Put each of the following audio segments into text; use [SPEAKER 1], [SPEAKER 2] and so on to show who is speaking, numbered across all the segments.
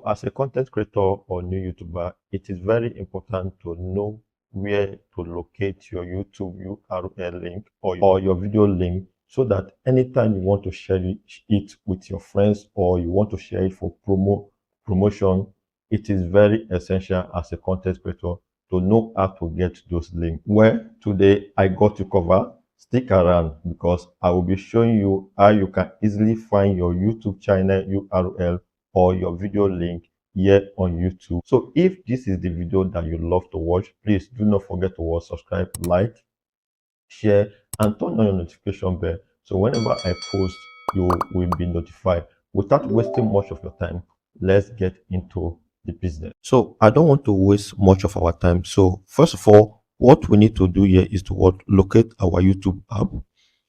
[SPEAKER 1] as a content creator or new YouTuber, it is very important to know where to locate your YouTube URL link or your video link, so that anytime you want to share it with your friends or you want to share it for promotion, it is very essential as a content creator to know how to get those links. Well, today I got you covered. Stick around because I will be showing you how you can easily find your YouTube channel URL or your video link here on YouTube. So if this is the video that you love to watch, please do not forget to watch, subscribe, like, share, and turn on your notification bell. So whenever I post, you will be notified. Without wasting much of your time, let's get into the business. So I don't want to waste much of our time. So first of all, what we need to do here is to locate our YouTube app.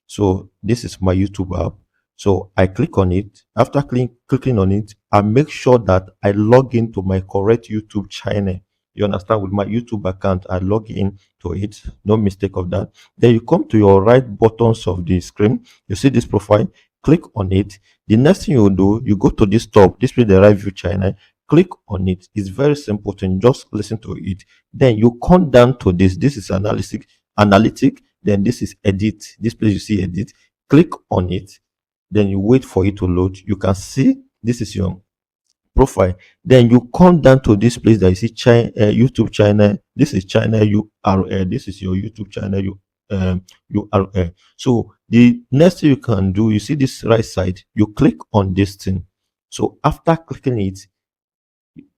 [SPEAKER 1] So this is my YouTube app. So I click on it. After clicking on it, I make sure that I log into my correct YouTube channel. You understand? With my YouTube account, I log in to it. No mistake of that. Then you come to your right buttons of the screen. You see this profile. Click on it. The next thing you do, you go to this top, display the right view channel. Click on it. It's very simple to just listen to it. Then you come down to this. This is analytic. Then this is edit. This place you see edit. Click on it. Then you wait for it to load. You can see this is your profile. Then you come down to this place that you see YouTube channel. This is channel URL. This is your YouTube channel URL. So the next thing you can do, you see this right side, you click on this thing. So after clicking it,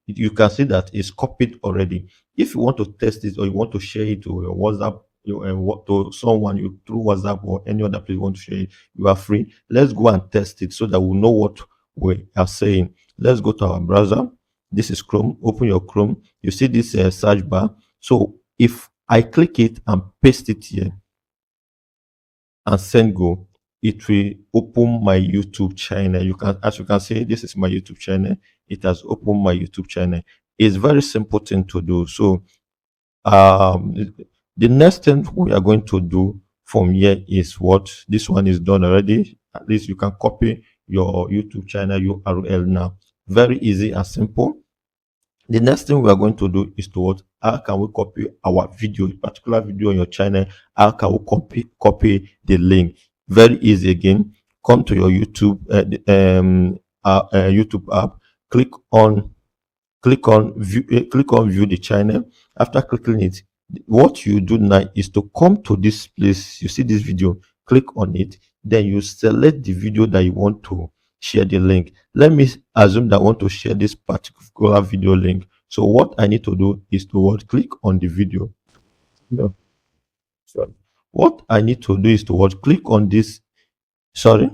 [SPEAKER 1] you can see that it's copied already. If you want to test it or you want to share it to your WhatsApp, to someone you through WhatsApp or any other place you want to share it, you are free. Let's go and test it so that we'll know what we are saying. Let's go to our browser. This is Chrome. Open your Chrome. You see this search bar. So if I click it and paste it here and send go, it will open my YouTube channel. As you can see, this is my YouTube channel. It has opened my YouTube channel. It's very simple thing to do. So the next thing we are going to do from here is what this one is done already. At least you can copy your YouTube channel URL now. Very easy and simple. The next thing we are going to do is to how can we copy our video, particular video on your channel? How can we copy the link? Very easy again. Come to your YouTube YouTube app. Click on view the channel. After clicking it, what you do now is to come to this place. You see this video, click on it. Then you select the video that you want to share the link. Let me assume that I want to share this particular video link. So what I need to do is to click on the video. No, sorry. What I need to do is to click on this. Sorry.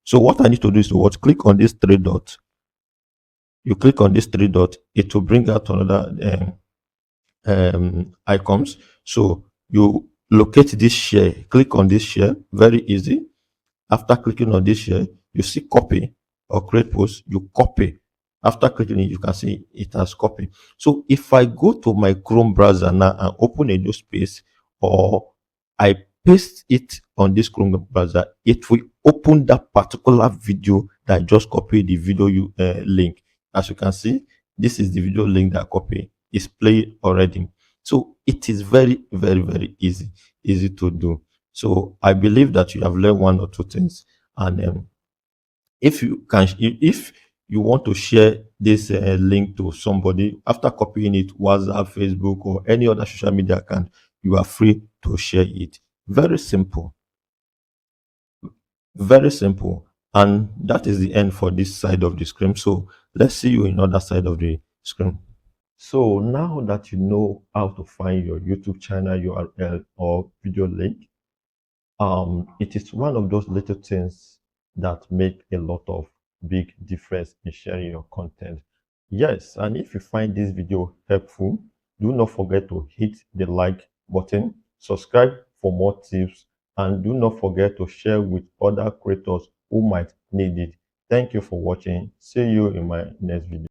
[SPEAKER 1] So what I need to do is to click on this three dots. You click on this three dots, it will bring out another icons. So you locate this share, click on this share. Very easy. After clicking on this share, you see copy or create post. You copy. After clicking it, you can see it has copied. So if I go to my Chrome browser now and open a new space, or I paste it on this Chrome browser, it will open that particular video that I just copied the video link. As you can see, this is the video link that I copied. It's played already. So it is very, very, very easy to do. So I believe that you have learned one or two things. And if you want to share this link to somebody after copying it, WhatsApp, Facebook, or any other social media account, you are free to share it. Very simple. Very simple. And that is the end for this side of the screen. So let's see you in other side of the screen. So now that you know how to find your YouTube channel URL or video link, it is one of those little things that make a lot of big difference in sharing your content. Yes, and if you find this video helpful, do not forget to hit the like button, subscribe for more tips, and do not forget to share with other creators who might need it. Thank you for watching. See you in my next video.